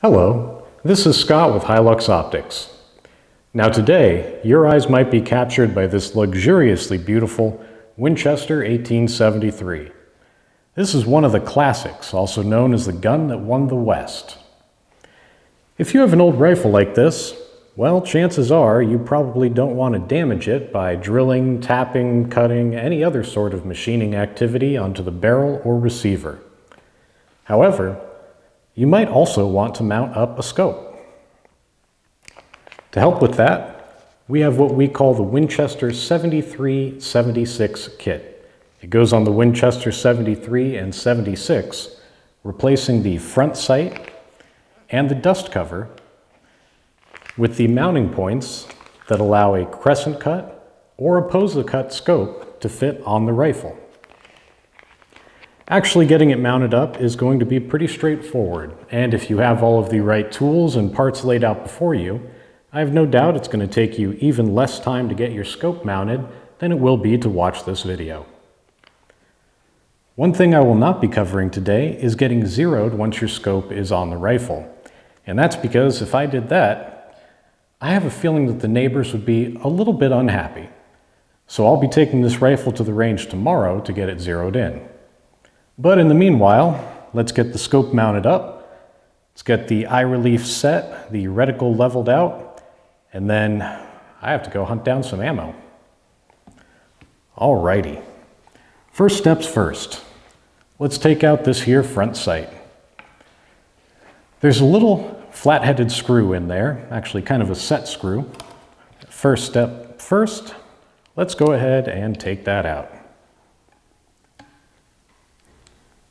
Hello, this is Scott with Hi-Lux Optics. Now today, your eyes might be captured by this luxuriously beautiful Winchester 1873. This is one of the classics, also known as the gun that won the West. If you have an old rifle like this, well, chances are you probably don't want to damage it by drilling, tapping, cutting, any other sort of machining activity onto the barrel or receiver. However, you might also want to mount up a scope. To help with that, we have what we call the Winchester 73-76 kit. It goes on the Winchester 73 and 76, replacing the front sight and the dust cover with the mounting points that allow a Crescent cut or a Posa cut scope to fit on the rifle. Actually getting it mounted up is going to be pretty straightforward, and if you have all of the right tools and parts laid out before you, I have no doubt it's going to take you even less time to get your scope mounted than it will be to watch this video. One thing I will not be covering today is getting zeroed once your scope is on the rifle, and that's because if I did that, I have a feeling that the neighbors would be a little bit unhappy. So I'll be taking this rifle to the range tomorrow to get it zeroed in. But in the meanwhile, let's get the scope mounted up, let's get the eye relief set, the reticle leveled out, and then I have to go hunt down some ammo. Alrighty. First steps first. Let's take out this here front sight. There's a little flat-headed screw in there, actually kind of a set screw. First step first, let's go ahead and take that out.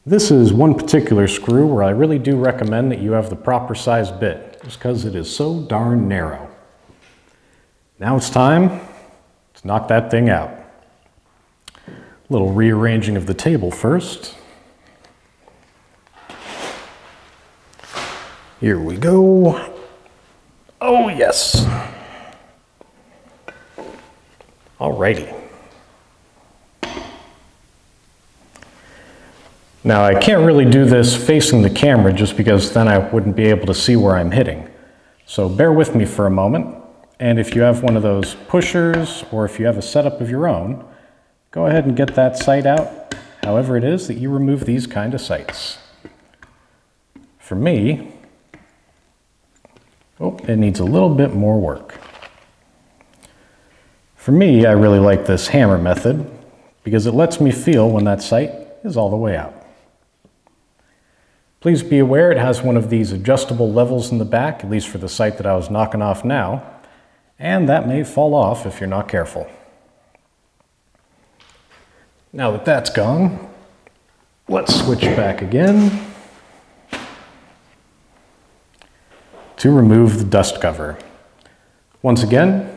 This is one particular screw where I really do recommend that you have the proper size bit, just because it is so darn narrow. Now it's time to knock that thing out. A little rearranging of the table first. Here we go. Oh yes. Alrighty. Now I can't really do this facing the camera just because then I wouldn't be able to see where I'm hitting. So bear with me for a moment, and if you have one of those pushers or if you have a setup of your own, go ahead and get that sight out however it is that you remove these kind of sights. For me, it needs a little bit more work. For me, I really like this hammer method because it lets me feel when that sight is all the way out. Please be aware it has one of these adjustable levels in the back, at least for the sight that I was knocking off now, and that may fall off if you're not careful. Now that that's gone, let's switch back again to remove the dust cover. Once again,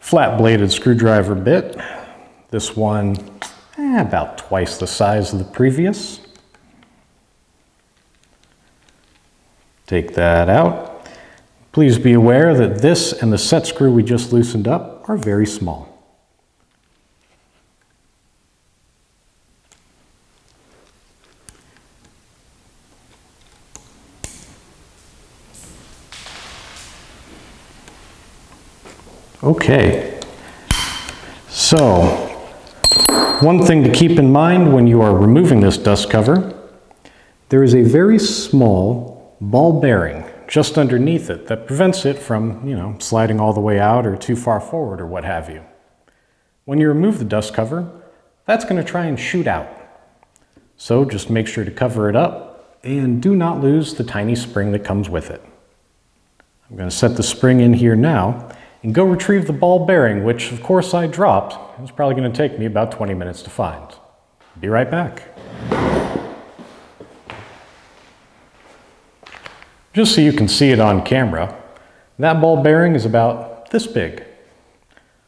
flat-bladed screwdriver bit. This one about twice the size of the previous. Take that out. Please be aware that this and the set screw we just loosened up are very small. Okay, so one thing to keep in mind when you are removing this dust cover, there is a very small ball bearing just underneath it that prevents it from, sliding all the way out or too far forward or what have you. When you remove the dust cover, that's going to try and shoot out. So just make sure to cover it up and do not lose the tiny spring that comes with it. I'm going to set the spring in here now and go retrieve the ball bearing, which of course I dropped. It's probably going to take me about 20 minutes to find. Be right back. Just so you can see it on camera, that ball bearing is about this big.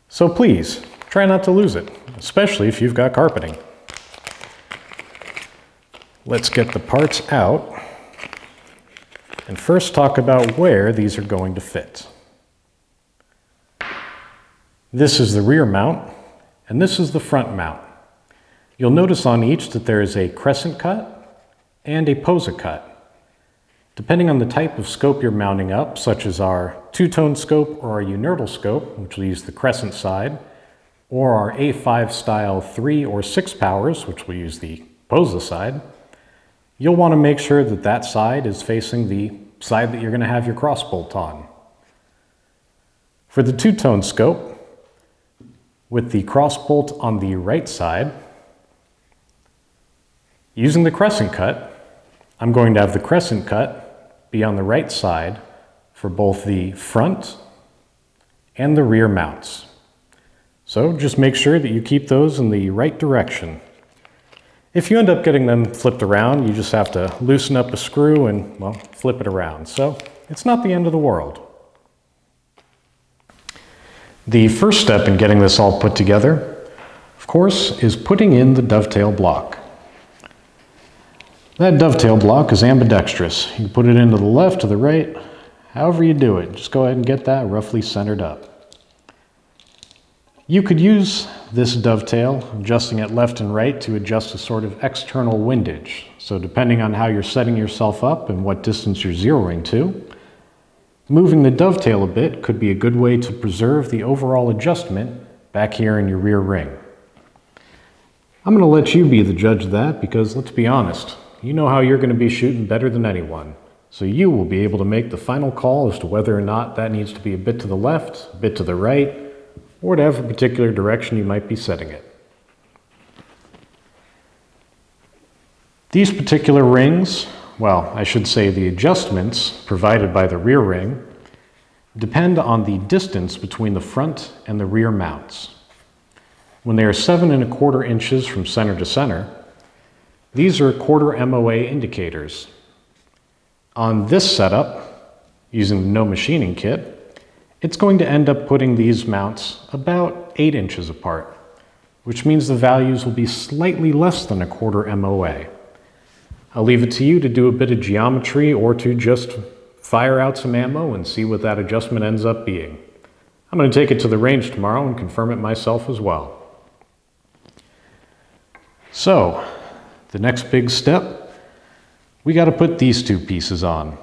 So please, try not to lose it, especially if you've got carpeting. Let's get the parts out and first talk about where these are going to fit. This is the rear mount, and this is the front mount. You'll notice on each that there is a Crescent cut and a Posa cut. Depending on the type of scope you're mounting up, such as our two-tone scope or our unerdal scope, which will use the Crescent side, or our A5 style 3 or 6 powers, which will use the Posa side, you'll want to make sure that that side is facing the side that you're going to have your crossbolt on. For the two-tone scope, with the crossbolt on the right side, using the Crescent cut, I'm going to have the Crescent cut be on the right side for both the front and the rear mounts. So just make sure that you keep those in the right direction. If you end up getting them flipped around, you just have to loosen up a screw and, well, flip it around. So it's not the end of the world. The first step in getting this all put together, of course, is putting in the dovetail block. That dovetail block is ambidextrous. You can put it into the left or the right, however you do it. Just go ahead and get that roughly centered up. You could use this dovetail, adjusting it left and right to adjust a sort of external windage. So depending on how you're setting yourself up and what distance you're zeroing to, moving the dovetail a bit could be a good way to preserve the overall adjustment back here in your rear ring. I'm going to let you be the judge of that because, let's be honest, you know how you're going to be shooting better than anyone. So you will be able to make the final call as to whether or not that needs to be a bit to the left, a bit to the right, or whatever particular direction you might be setting it. These particular rings, well, I should say the adjustments provided by the rear ring, depend on the distance between the front and the rear mounts. When they are 7 1/4 inches from center to center, these are 1/4 MOA indicators. On this setup, using the no machining kit, it's going to end up putting these mounts about 8 inches apart, which means the values will be slightly less than 1/4 MOA. I'll leave it to you to do a bit of geometry or to just fire out some ammo and see what that adjustment ends up being. I'm going to take it to the range tomorrow and confirm it myself as well. So, the next big step, we got to put these two pieces on.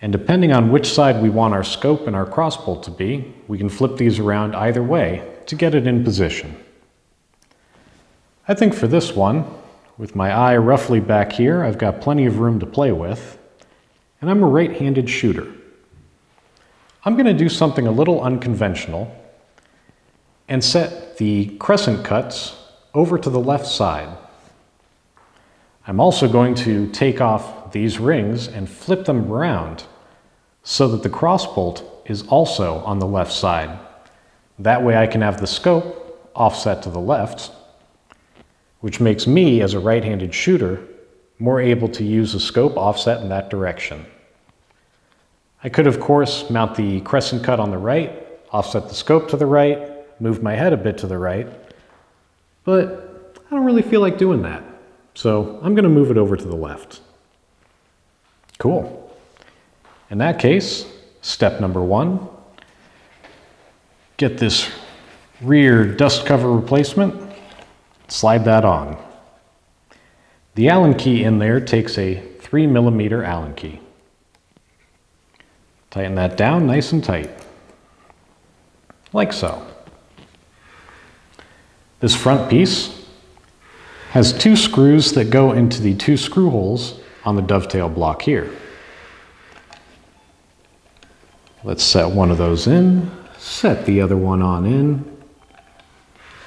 And depending on which side we want our scope and our crossbolt to be, we can flip these around either way to get it in position. I think for this one, with my eye roughly back here, I've got plenty of room to play with, and I'm a right-handed shooter. I'm going to do something a little unconventional and set the Crescent cuts over to the left side. I'm also going to take off these rings and flip them around so that the crossbolt is also on the left side. That way I can have the scope offset to the left, which makes me, as a right-handed shooter, more able to use the scope offset in that direction. I could, of course, mount the Crescent cut on the right, offset the scope to the right, move my head a bit to the right, but I don't really feel like doing that. So I'm going to move it over to the left. Cool. In that case, step number 1, get this rear dust cover replacement, slide that on. The Allen key in there takes a 3mm Allen key. Tighten that down nice and tight, like so. This front piece has 2 screws that go into the 2 screw holes on the dovetail block here. Let's set one of those in, set the other one on in,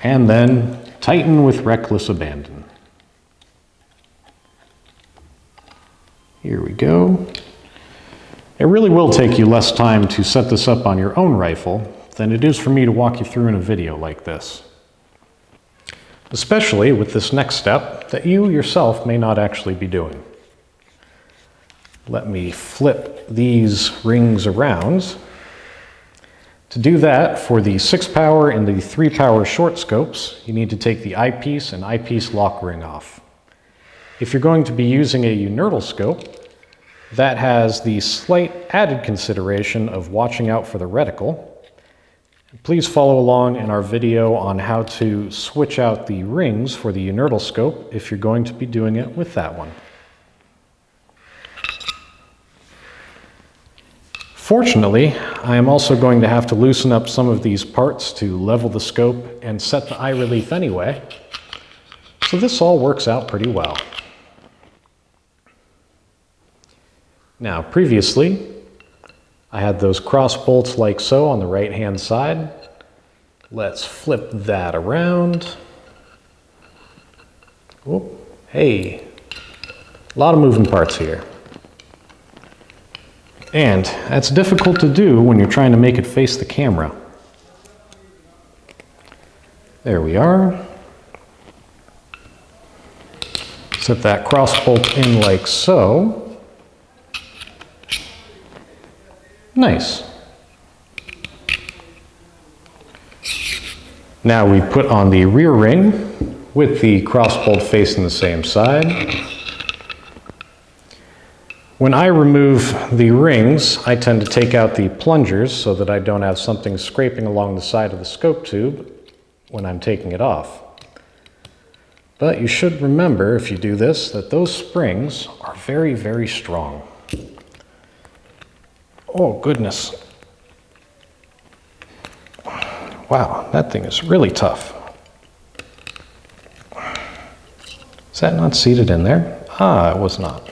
and then tighten with reckless abandon. Here we go. It really will take you less time to set this up on your own rifle than it is for me to walk you through in a video like this. Especially with this next step that you yourself may not actually be doing. Let me flip these rings around. To do that, for the 6 power and the 3 power short scopes, you need to take the eyepiece and eyepiece lock ring off. If you're going to be using a unerdal scope, that has the slight added consideration of watching out for the reticle. Please follow along in our video on how to switch out the rings for the unerdal scope if you're going to be doing it with that one. Fortunately, I am also going to have to loosen up some of these parts to level the scope and set the eye relief anyway, so this all works out pretty well. Now, previously, I had those cross bolts like so on the right-hand side. Let's flip that around. Oh, hey, a lot of moving parts here. And that's difficult to do when you're trying to make it face the camera. There we are. Set that cross bolt in like so. Nice. Now we put on the rear ring with the cross bolt facing the same side. When I remove the rings, I tend to take out the plungers so that I don't have something scraping along the side of the scope tube when I'm taking it off. But you should remember, if you do this, that those springs are very, very strong. Oh, goodness. Wow, that thing is really tough. Is that not seated in there? Ah, it was not.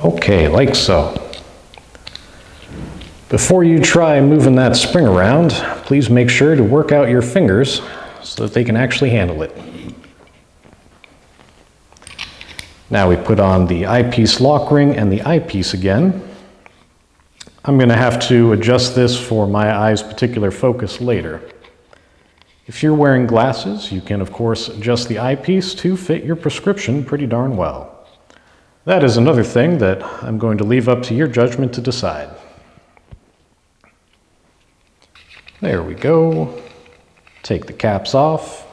Okay, like so. Before you try moving that spring around, please make sure to work out your fingers so that they can actually handle it. Now we put on the eyepiece lock ring and the eyepiece again. I'm going to have to adjust this for my eye's particular focus later. If you're wearing glasses, you can of course adjust the eyepiece to fit your prescription pretty darn well. That is another thing that I'm going to leave up to your judgment to decide. There we go. Take the caps off.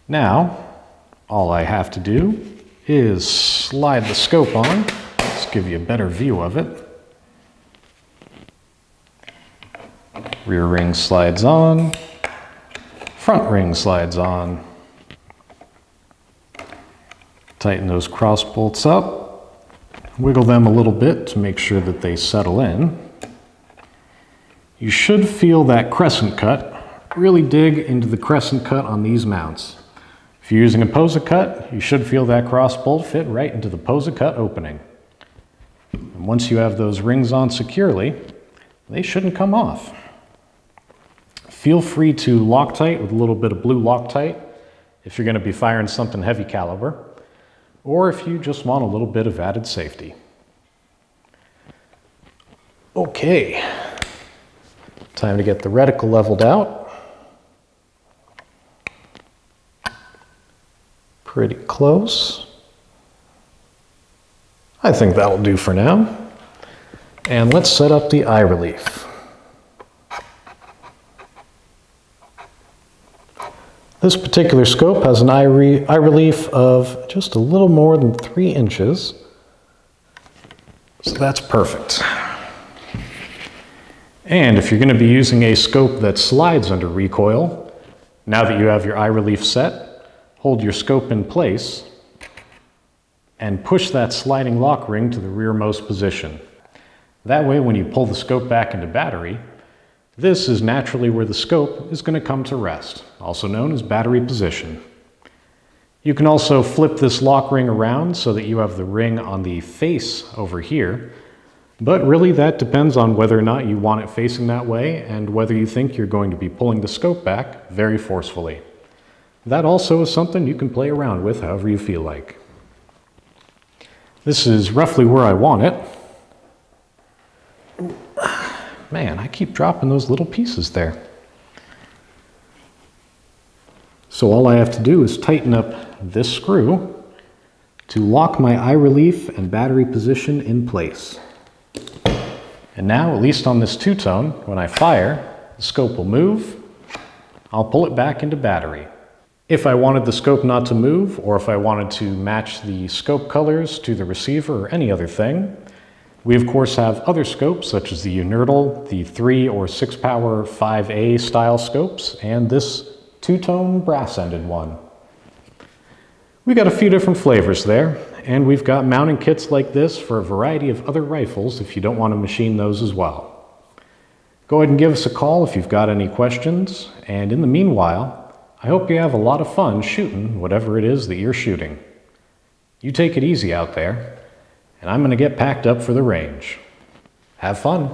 Now, all I have to do is slide the scope on. Let's give you a better view of it. Rear ring slides on. Front ring slides on. Tighten those cross bolts up. Wiggle them a little bit to make sure that they settle in. You should feel that crescent cut. Really dig into the crescent cut on these mounts. If you're using a Posa cut, you should feel that cross bolt fit right into the Posa cut opening. And once you have those rings on securely, they shouldn't come off. Feel free to Loctite with a little bit of blue Loctite if you're going to be firing something heavy caliber, or if you just want a little bit of added safety. Okay, time to get the reticle leveled out. Pretty close. I think that'll do for now. And let's set up the eye relief. This particular scope has an eye relief of just a little more than 3 inches. So that's perfect. And if you're going to be using a scope that slides under recoil, now that you have your eye relief set, hold your scope in place and push that sliding lock ring to the rearmost position. That way, when you pull the scope back into battery, this is naturally where the scope is going to come to rest, also known as battery position. You can also flip this lock ring around so that you have the ring on the face over here, but really that depends on whether or not you want it facing that way and whether you think you're going to be pulling the scope back very forcefully. That also is something you can play around with however you feel like. This is roughly where I want it. Man, I keep dropping those little pieces there. So all I have to do is tighten up this screw to lock my eye relief and battery position in place. And now, at least on this two-tone, when I fire, the scope will move. I'll pull it back into battery. If I wanted the scope not to move, or if I wanted to match the scope colors to the receiver or any other thing, we of course have other scopes such as the Unertal, the 3 or 6 power 5A style scopes, and this two-tone brass-ended one. We got a few different flavors there, and we've got mounting kits like this for a variety of other rifles if you don't want to machine those as well. Go ahead and give us a call if you've got any questions, and in the meanwhile, I hope you have a lot of fun shooting whatever it is that you're shooting. You take it easy out there, and I'm going to get packed up for the range. Have fun!